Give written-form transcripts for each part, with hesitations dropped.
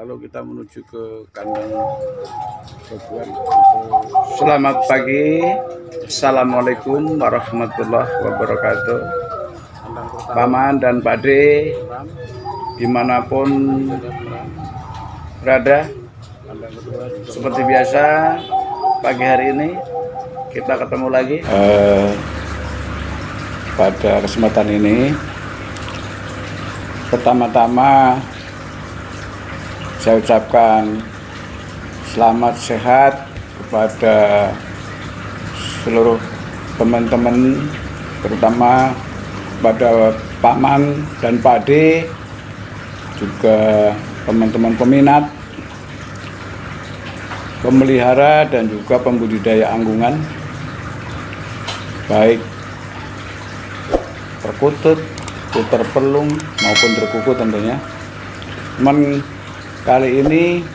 Lalu kita menuju ke kandang babuan. Selamat pagi, assalamualaikum warahmatullahi wabarakatuh. Paman dan Pakde dimanapun berada, seperti biasa pagi hari ini kita ketemu lagi. Pada kesempatan ini pertama-tama saya ucapkan selamat sehat kepada seluruh teman-teman, terutama pada Paman dan Pakde, juga teman-teman peminat, pemelihara dan juga pembudidaya anggungan, baik perkutut, puter pelung maupun berkuku tentunya. Kali ini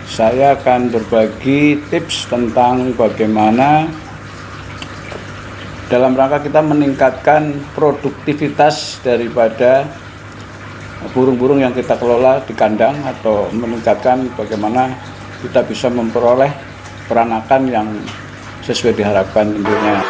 saya akan berbagi tips tentang bagaimana dalam rangka kita meningkatkan produktivitas daripada burung-burung yang kita kelola di kandang, atau meningkatkan bagaimana kita bisa memperoleh peranakan yang sesuai diharapkan tentunya.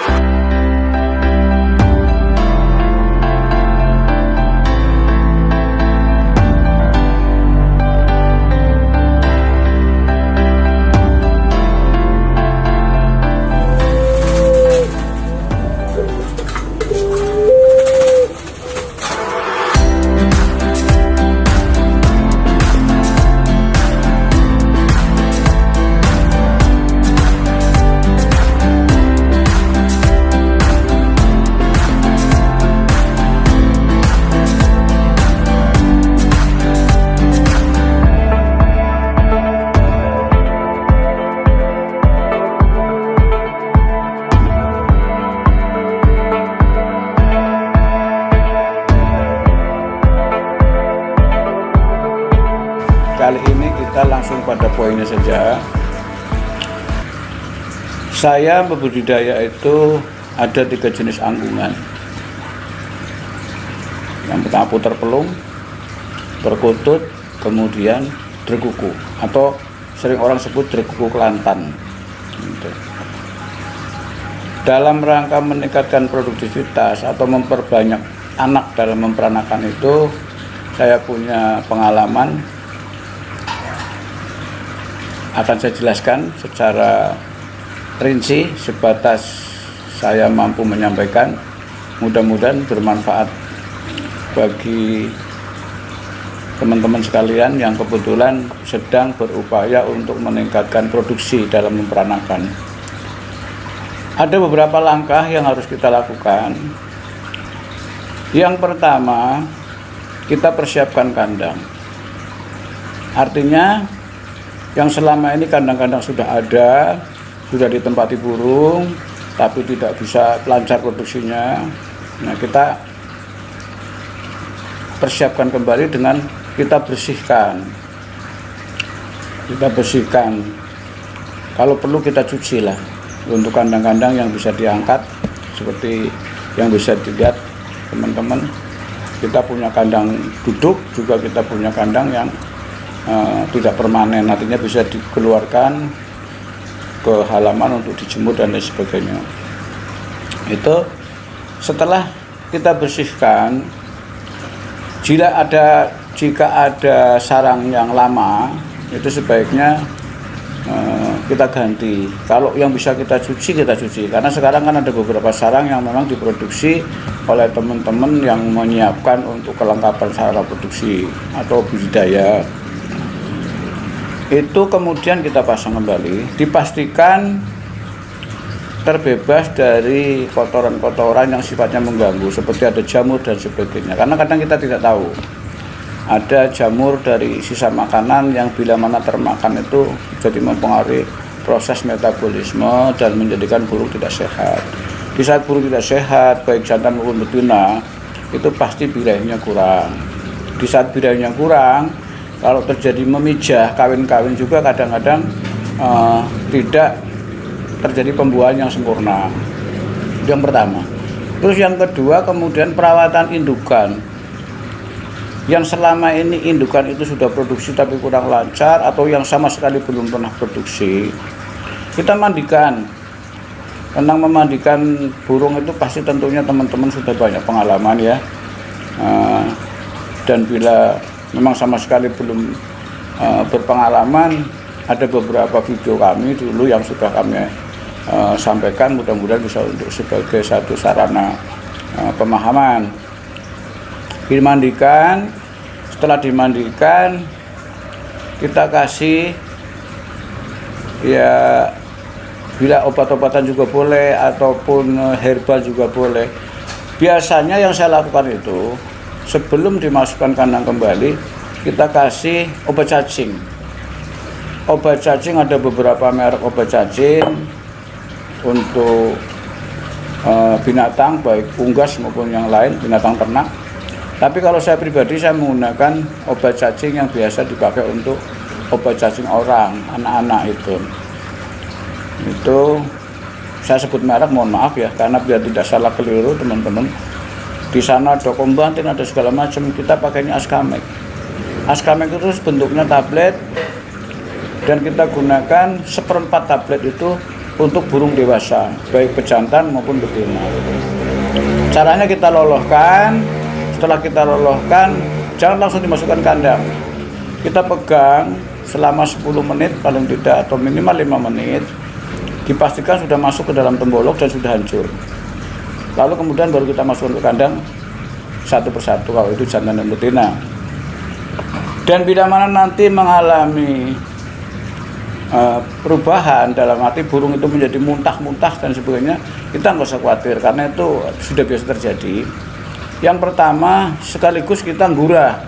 Kali ini kita langsung pada poinnya saja. Saya berbudidaya itu ada 3 jenis anggungan. Yang pertama puter pelung, perkutut, kemudian derkuku, atau sering orang sebut derkuku Kelantan. Dalam rangka meningkatkan produktivitas atau memperbanyak anak dalam memperanakan itu, saya punya pengalaman. Akan saya jelaskan secara rinci sebatas saya mampu menyampaikan. Mudah-mudahan bermanfaat bagi teman-teman sekalian yang kebetulan sedang berupaya untuk meningkatkan produksi dalam memperanakan. Ada beberapa langkah yang harus kita lakukan. Yang pertama, kita persiapkan kandang. Artinya yang selama ini kandang-kandang sudah ada, sudah ditempati burung, tapi tidak bisa lancar produksinya. Nah, kita persiapkan kembali dengan kita bersihkan. Kalau perlu kita cuci lah untuk kandang-kandang yang bisa diangkat, seperti yang bisa dilihat teman-teman. Kita punya kandang duduk, juga kita punya kandang yang tidak permanen, nantinya bisa dikeluarkan ke halaman untuk dijemur dan lain sebagainya. Itu setelah kita bersihkan, jika ada sarang yang lama, itu sebaiknya kita ganti. Kalau yang bisa kita cuci, karena sekarang kan ada beberapa sarang yang memang diproduksi oleh teman-teman yang menyiapkan untuk kelengkapan sarana produksi atau budidaya. Itu kemudian kita pasang kembali, dipastikan terbebas dari kotoran-kotoran yang sifatnya mengganggu, seperti ada jamur dan sebagainya. Karena kadang kita tidak tahu, ada jamur dari sisa makanan yang bila mana termakan itu jadi mempengaruhi proses metabolisme dan menjadikan burung tidak sehat. Di saat burung tidak sehat, baik jantan maupun betina, itu pasti birahinya kurang. Di saat birahinya kurang, kalau terjadi memijah, kawin-kawin juga kadang-kadang tidak terjadi pembuahan yang sempurna. Itu yang pertama. Terus yang kedua, kemudian perawatan indukan. yang selama ini indukan itu sudah produksi tapi kurang lancar, atau yang sama sekali belum pernah produksi, kita mandikan. Tentang memandikan burung itu pasti tentunya teman-teman sudah banyak pengalaman ya. Dan bila memang sama sekali belum berpengalaman, ada beberapa video kami dulu yang sudah kami sampaikan, mudah-mudahan bisa untuk sebagai satu sarana pemahaman. Dimandikan, setelah dimandikan kita kasih ya, bila obat-obatan juga boleh ataupun herbal juga boleh. Biasanya yang saya lakukan itu sebelum dimasukkan kandang kembali, kita kasih obat cacing. Obat cacing ada beberapa merek obat cacing untuk binatang, baik unggas maupun yang lain, binatang ternak. Tapi kalau saya pribadi, saya menggunakan obat cacing yang biasa dipakai untuk obat cacing orang, anak-anak itu saya sebut merek, mohon maaf ya, karena biar tidak salah keliru teman-teman. Di sana ada Kombantin, ada segala macam, kita pakainya Askamek. Askamek itu bentuknya tablet, dan kita gunakan 1/4 tablet itu untuk burung dewasa, baik pejantan maupun betina. Caranya kita lolohkan. Setelah kita lolohkan, jangan langsung dimasukkan kandang. Kita pegang selama 10 menit paling tidak, atau minimal 5 menit. Dipastikan sudah masuk ke dalam tembolok dan sudah hancur. Lalu kemudian baru kita masukkan ke kandang satu persatu, kalau itu jantan dan betina. Dan bila mana nanti mengalami perubahan, dalam arti burung itu menjadi muntah-muntah dan sebagainya, kita nggak usah khawatir, karena itu sudah biasa terjadi. Yang pertama, sekaligus kita gurah.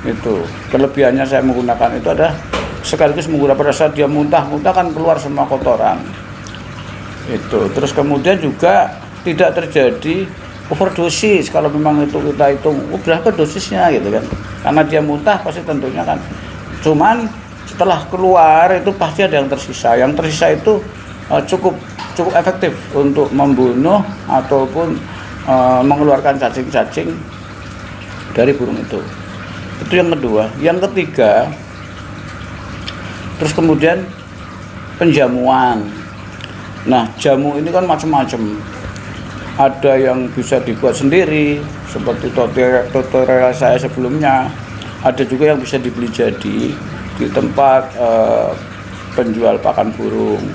Itu kelebihannya saya menggunakan itu ada sekaligus menggurah. Pada saat dia muntah-muntah kan keluar semua kotoran itu. Terus kemudian juga tidak terjadi overdosis. Kalau memang itu kita hitung berapa dosisnya gitu kan, karena dia muntah pasti tentunya kan. Cuman setelah keluar itu pasti ada yang tersisa. Yang tersisa itu cukup efektif untuk membunuh ataupun mengeluarkan cacing-cacing dari burung itu. Itu yang kedua. Yang ketiga, terus kemudian penjamuan. Nah, jamu ini kan macam-macam. Ada yang bisa dibuat sendiri seperti tutorial saya sebelumnya. Ada juga yang bisa dibeli jadi di tempat penjual pakan burung.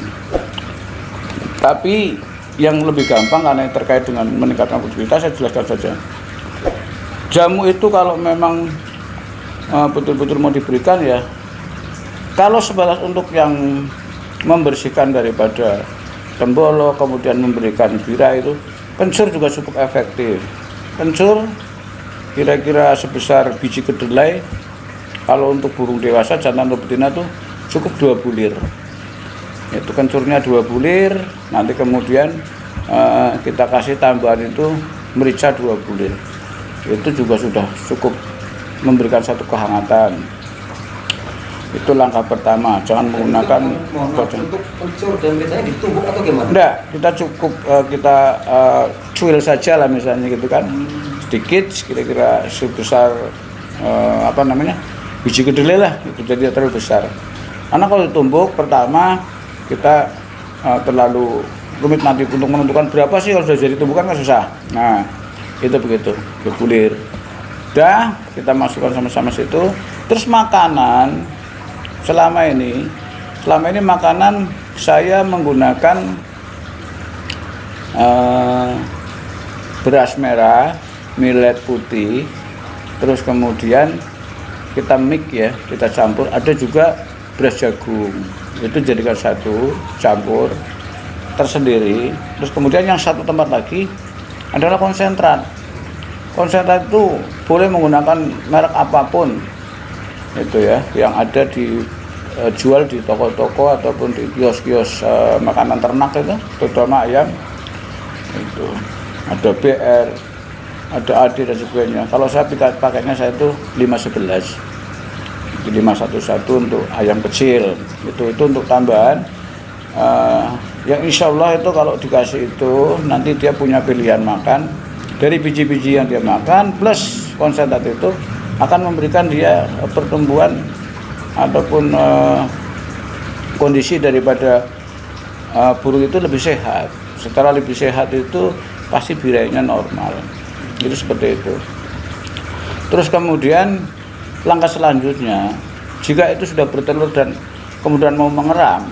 Tapi yang lebih gampang karena terkait dengan meningkatkan produktivitas, saya jelaskan saja. Jamu itu kalau memang betul-betul mau diberikan ya, kalau sebatas untuk yang membersihkan daripada tembolok, kemudian memberikan bira, itu kencur juga cukup efektif. Kencur kira-kira sebesar biji kedelai. Kalau untuk burung dewasa jantan atau betina tuh cukup 2 bulir. Itu kencurnya 2 bulir. Nanti kemudian kita kasih tambahan itu merica 2 bulir. Itu juga sudah cukup memberikan satu kehangatan. Itu langkah pertama. Jangan menggunakan untuk kencur dan mericanya ditumbuk atau gimana? Enggak, kita cukup kita cuil saja lah misalnya gitu kan. Sedikit, kira-kira sebesar biji kedelai lah, itu jadi terlalu besar. Karena kalau ditumbuk pertama kita terlalu rumit nanti untuk menentukan berapa sih. Kalau sudah jadi tumbukan kan susah. Nah, itu begitu, bergulir. Udah, kita masukkan sama-sama situ. Terus makanan, selama ini makanan saya menggunakan beras merah, millet putih, terus kemudian kita mix ya, kita campur. Ada juga beras jagung, itu jadikan satu, campur tersendiri. Terus kemudian yang satu tempat lagi adalah konsentrat. Konsentrat itu boleh menggunakan merek apapun itu ya, yang ada dijual di toko-toko ataupun di kios-kios makanan ternak itu, terutama ayam itu. Ada BR, ada AD dan sebagainya. Kalau saya pakainya saya itu 511, 511 untuk ayam kecil. Itu untuk tambahan. Yang insya Allah itu kalau dikasih itu nanti dia punya pilihan makan dari biji-biji yang dia makan plus konsentrat itu akan memberikan dia pertumbuhan ataupun kondisi daripada burung itu lebih sehat. Setelah lebih sehat itu pasti birainya normal. Itu seperti itu. Terus kemudian langkah selanjutnya, jika itu sudah bertelur dan kemudian mau mengeram,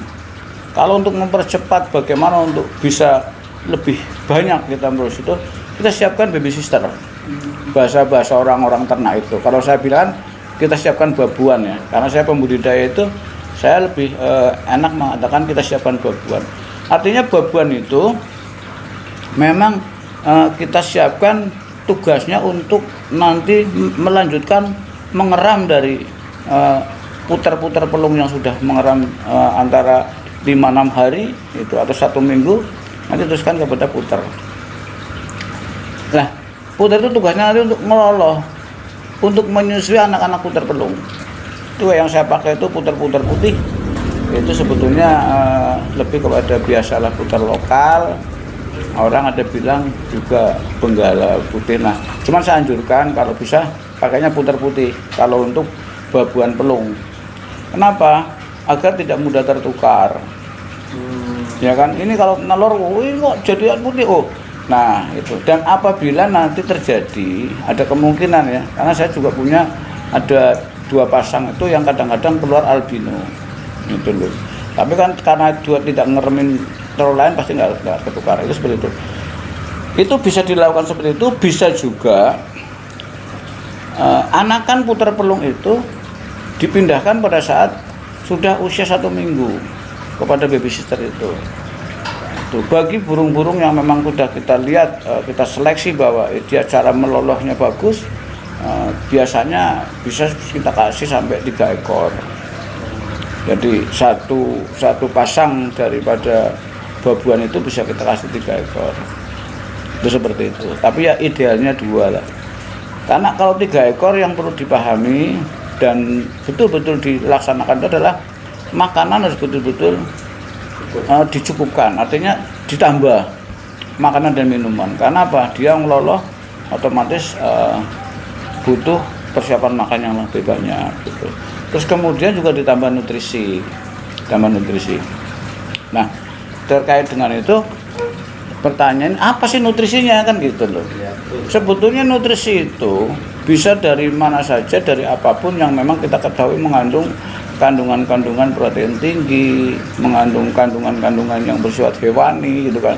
kalau untuk mempercepat bagaimana untuk bisa lebih banyak kita merus itu, kita siapkan baby sister. Bahasa orang-orang ternak itu. Kalau saya bilang kita siapkan babuan ya, karena saya pembudidaya itu saya lebih enak mengatakan kita siapkan babuan. Artinya babuan itu memang kita siapkan tugasnya untuk nanti melanjutkan mengeram dari putar-putar pelung yang sudah mengeram antara 5-6 hari itu atau 1 minggu, nanti teruskan kepada putar. Nah, putar itu tugasnya nanti untuk meloloh, untuk menyusui anak-anak putar pelung. Itu yang saya pakai itu putar-putar putih. Itu sebetulnya lebih kepada biasalah putar lokal. Orang ada bilang juga benggala putih. Nah, cuman saya anjurkan kalau bisa pakainya putar putih kalau untuk babuan pelung. Kenapa? Agar tidak mudah tertukar. Ya kan? Ini kalau nelor, ini kok jadian putih. Oh, nah itu. Dan apabila nanti terjadi, ada kemungkinan ya, karena saya juga punya ada 2 pasang itu yang kadang-kadang keluar albino. Itu loh. Tapi kan karena dia tidak ngeremin terlalu lain pasti nggak ketukar. Itu seperti itu. Itu bisa dilakukan seperti itu. Bisa juga anakan putar pelung itu dipindahkan pada saat sudah usia 1 minggu kepada baby sister itu. Bagi burung-burung yang memang sudah kita lihat, kita seleksi bahwa dia cara melolohnya bagus, biasanya bisa kita kasih sampai 3 ekor. Jadi satu pasang daripada babuan itu bisa kita kasih 3 ekor. Itu seperti itu. Tapi ya idealnya 2 lah. Karena kalau 3 ekor yang perlu dipahami dan betul-betul dilaksanakan itu adalah makanan harus betul-betul dicukupkan, artinya ditambah makanan dan minuman. Karena apa? Dia ngeloloh otomatis butuh persiapan makan yang lebih banyak gitu. Terus kemudian juga ditambah nutrisi. Nah, terkait dengan itu pertanyaan apa sih nutrisinya kan gitu loh. Sebetulnya nutrisi itu bisa dari mana saja, dari apapun yang memang kita ketahui mengandung kandungan-kandungan protein tinggi, mengandung kandungan-kandungan yang bersifat hewani gitu kan.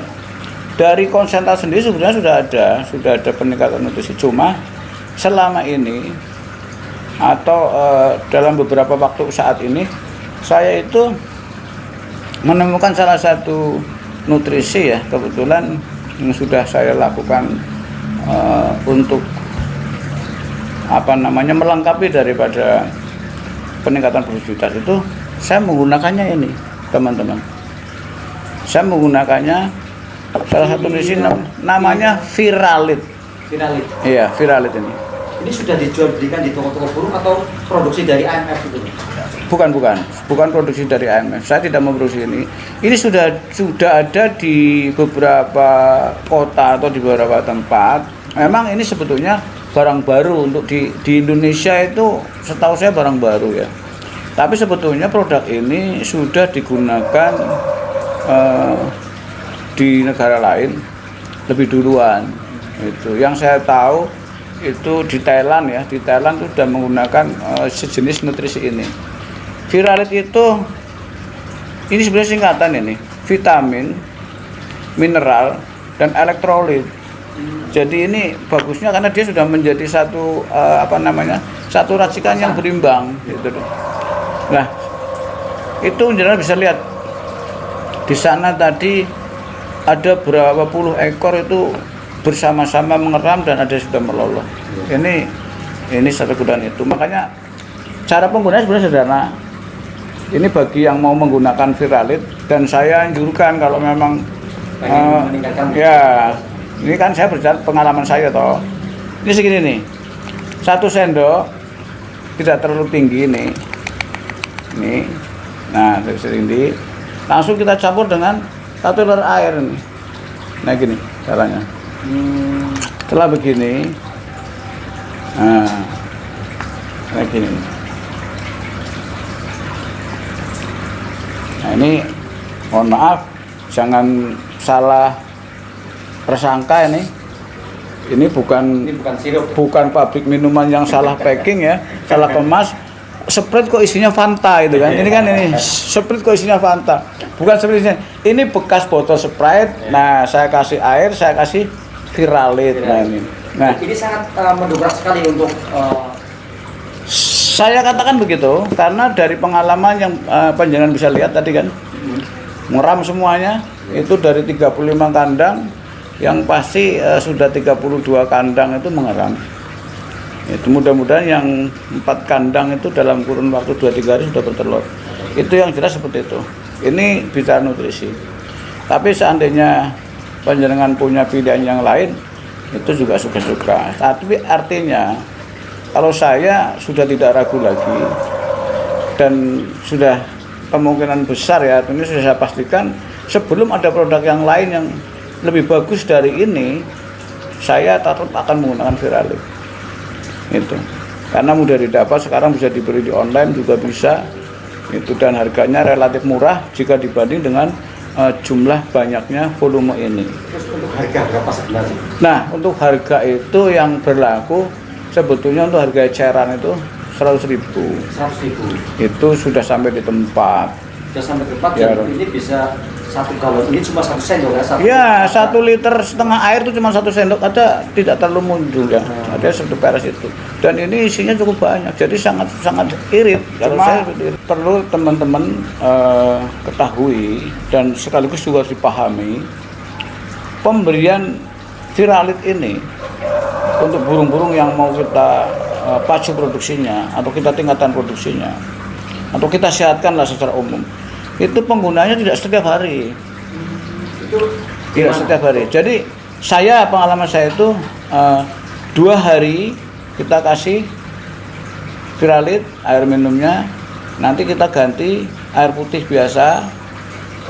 Dari konsentrat sendiri sebenarnya sudah ada peningkatan nutrisi, cuma selama ini atau dalam beberapa waktu saat ini saya itu menemukan salah satu nutrisi ya, kebetulan yang sudah saya lakukan untuk melengkapi daripada peningkatan produktivitas itu. Saya menggunakannya ini teman-teman, saya menggunakannya salah satu nutrisi namanya Viralit. Iya, Viralit ini. Ini sudah berikan di toko-toko burung atau produksi dari AMF itu? Bukan produksi dari AMF. Saya tidak memproduksi ini. Ini sudah ada di beberapa kota atau di beberapa tempat. Memang ini sebetulnya barang baru untuk di Indonesia itu, setahu saya barang baru ya. Tapi sebetulnya produk ini sudah digunakan di negara lain lebih duluan. Itu yang saya tahu itu di Thailand ya. Di Thailand itu sudah menggunakan sejenis nutrisi ini. Viralit itu ini sebenarnya singkatan ini, vitamin, mineral, dan elektrolit. Jadi ini bagusnya karena dia sudah menjadi satu satu racikan yang berimbang gitu. Nah, itu general bisa lihat di sana tadi ada berapa puluh ekor itu bersama-sama mengeram dan ada sudah meloloh. Ini satu kegunaan itu. Makanya cara penggunaan sebenarnya sederhana. Ini bagi yang mau menggunakan Viralit, dan saya anjurkan kalau memang ya, ini kan saya berbicara pengalaman saya toh. Ini segini nih, 1 sendok, tidak terlalu tinggi nih. Nah dari sini langsung kita campur dengan 1 liter air nih. Nah gini caranya. Setelah begini, Nah, kayak gini. Nah ini mohon maaf, jangan salah persangka ini. Ini bukan sirup. bukan pabrik minuman yang salah packing ya, salah kemas. Sprite kok isinya Fanta itu kan. Ini kan ini Sprite kok isinya Fanta. Bukan seperti ini. Ini bekas botol Sprite. Nah, saya kasih air, saya kasih Viralit. Nah ini. Nah, ini sangat mendobrak sekali untuk saya katakan begitu karena dari pengalaman yang panjenengan bisa lihat tadi kan. Muram semuanya itu dari 35 kandang yang pasti sudah 32 kandang itu mengeram. Itu mudah-mudahan yang 4 kandang itu dalam kurun waktu 2-3 hari sudah bertelur. Itu yang jelas seperti itu. Ini bicara nutrisi. Tapi seandainya panjenengan punya pilihan yang lain, itu juga suka-suka. Tapi artinya kalau saya sudah tidak ragu lagi dan sudah kemungkinan besar ya, ini sudah saya pastikan sebelum ada produk yang lain yang lebih bagus dari ini, saya tetap akan menggunakan Viralit. Itu karena mudah didapat, sekarang bisa dibeli di online juga bisa itu, dan harganya relatif murah jika dibanding dengan jumlah banyaknya volume ini. Terus untuk harga berapa sebenarnya? Nah, untuk harga itu yang berlaku sebetulnya untuk harga eceran itu 100.000. 100.000. Itu sudah sampai di tempat. Sudah sampai di tempat Ya, dan ini bisa 1 galon, ini cuma 1 sendok ya? Ya, 1,5 liter air itu cuma 1 sendok aja, tidak terlalu mundul ya. Ada satu peres itu. Dan ini isinya cukup banyak, jadi sangat irit. Kalau saya perlu teman-teman ketahui dan sekaligus juga harus dipahami, pemberian Viralit ini untuk burung-burung yang mau kita pacu produksinya atau kita tingkatkan produksinya atau kita sehatkanlah secara umum, itu penggunanya tidak setiap hari. Tidak setiap hari. Jadi pengalaman saya itu 2 hari kita kasih Viralit air minumnya, nanti kita ganti air putih biasa,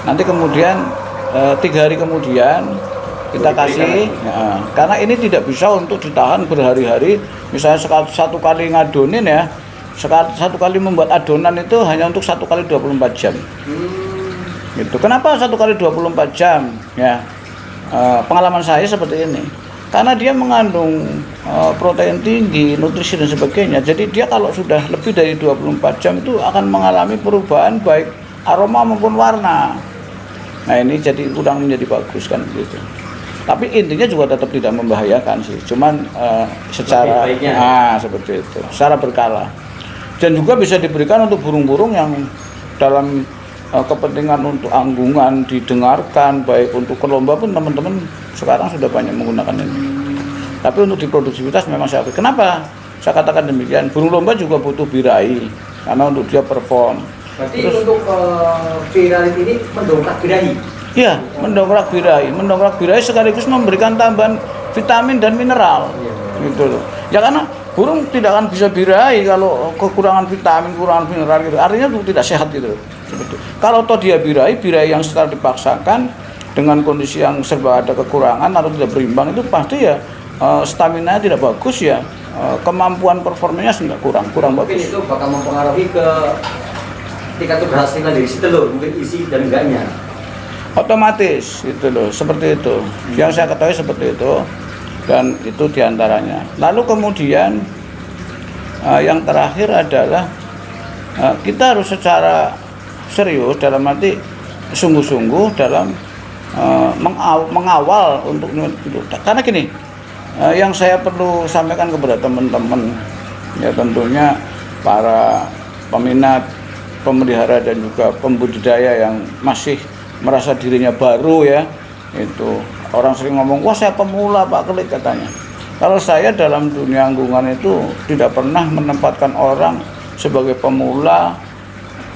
nanti kemudian 3 hari kemudian kita kasih karena ini tidak bisa untuk ditahan berhari-hari. Misalnya satu kali ngadonin ya, satu kali membuat adonan itu hanya untuk 1 kali 24 jam. Gitu. Kenapa 1 kali 24 jam? Ya, pengalaman saya seperti ini. Karena dia mengandung protein tinggi, nutrisi dan sebagainya. Jadi dia kalau sudah lebih dari 24 jam itu akan mengalami perubahan baik aroma maupun warna. Nah ini jadi kurang menjadi bagus kan gitu. Tapi intinya juga tetap tidak membahayakan sih. Cuman secara seperti itu, secara berkala. Dan juga bisa diberikan untuk burung-burung yang dalam kepentingan untuk anggungan didengarkan, baik untuk ke lomba pun teman-teman sekarang sudah banyak menggunakan ini. Tapi untuk di produktivitas memang saya akui. Kenapa saya katakan demikian? Burung lomba juga butuh birahi karena untuk dia perform. Berarti untuk Viralit ini mendongkrak birahi? Iya, mendongkrak birahi sekaligus memberikan tambahan vitamin dan mineral. Gitu loh. Ya karena burung tidak akan bisa birahi kalau kekurangan vitamin, kekurangan mineral gitu. Artinya itu tidak sehat gitu. Kalau toh dia birahi yang secara dipaksakan dengan kondisi yang serba ada kekurangan atau tidak berimbang, itu pasti ya stamina tidak bagus ya, kemampuan performanya sudah kurang mungkin bagus. Itu bakal mempengaruhi ke tingkat keberhasilan dari si telur, mungkin isi dan enggaknya. Otomatis itu loh, seperti itu. Yang saya ketahui seperti itu, dan itu diantaranya. Lalu kemudian yang terakhir adalah kita harus secara serius dalam arti sungguh-sungguh dalam mengawal untuk itu. Karena gini, yang saya perlu sampaikan kepada teman-teman ya, tentunya para peminat, pemelihara dan juga pembudidaya yang masih merasa dirinya baru ya, itu orang sering ngomong, wah saya pemula Pak Kelik katanya. Kalau saya dalam dunia anggungan itu tidak pernah menempatkan orang sebagai pemula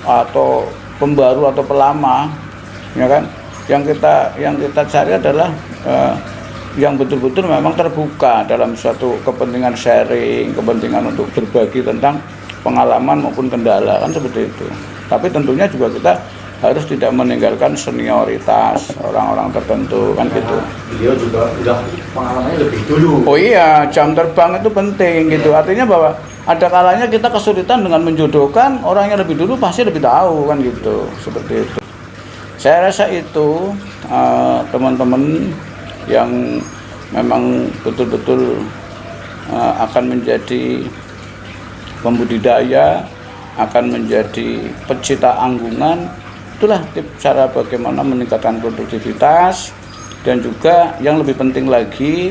atau pembaru atau pelama, ya kan? Yang kita cari adalah yang betul-betul memang terbuka dalam suatu kepentingan sharing, kepentingan untuk berbagi tentang pengalaman maupun kendala, kan seperti itu. Tapi tentunya juga kita harus tidak meninggalkan senioritas orang-orang tertentu kan gitu. Beliau juga udah pengalamannya lebih dulu. Oh iya, jam terbang itu penting gitu. Artinya bahwa ada kalanya kita kesulitan dengan menjodohkan, orang yang lebih dulu pasti lebih tahu kan gitu. Seperti itu. Saya rasa itu teman-teman yang memang betul-betul akan menjadi pembudidaya, akan menjadi pecinta anggungan, itulah tips cara bagaimana meningkatkan produktivitas. Dan juga yang lebih penting lagi,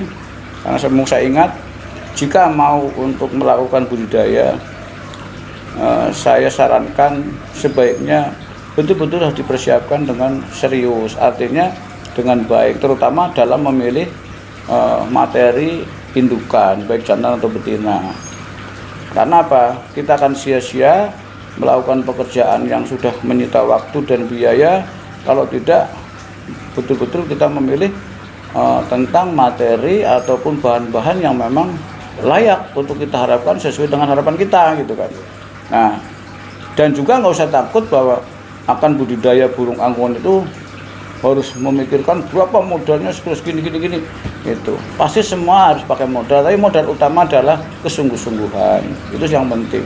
karena saya ingat, jika mau untuk melakukan budidaya, saya sarankan sebaiknya betul-betul harus dipersiapkan dengan serius, artinya dengan baik, terutama dalam memilih materi indukan, baik jantan atau betina. Karena apa? Kita akan sia-sia melakukan pekerjaan yang sudah menyita waktu dan biaya kalau tidak betul-betul kita memilih tentang materi ataupun bahan-bahan yang memang layak untuk kita harapkan sesuai dengan harapan kita gitu kan. Nah, dan juga nggak usah takut bahwa akan budidaya burung anggungan itu harus memikirkan berapa modalnya segini itu. Pasti semua harus pakai modal, tapi modal utama adalah kesungguh-sungguhan. Itu yang penting.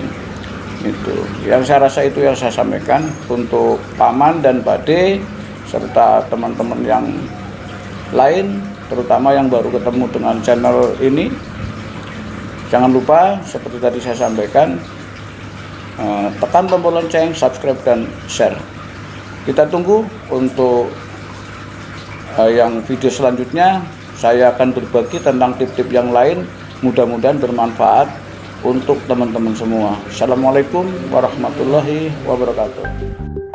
Itu yang saya rasa, itu yang saya sampaikan untuk Paman dan Bade serta teman-teman yang lain, terutama yang baru ketemu dengan channel ini. Jangan lupa seperti tadi saya sampaikan, tekan tombol lonceng, subscribe dan share. Kita tunggu untuk yang video selanjutnya. Saya akan berbagi tentang tip-tip yang lain, mudah-mudahan bermanfaat untuk teman-teman semua. Assalamualaikum warahmatullahi wabarakatuh.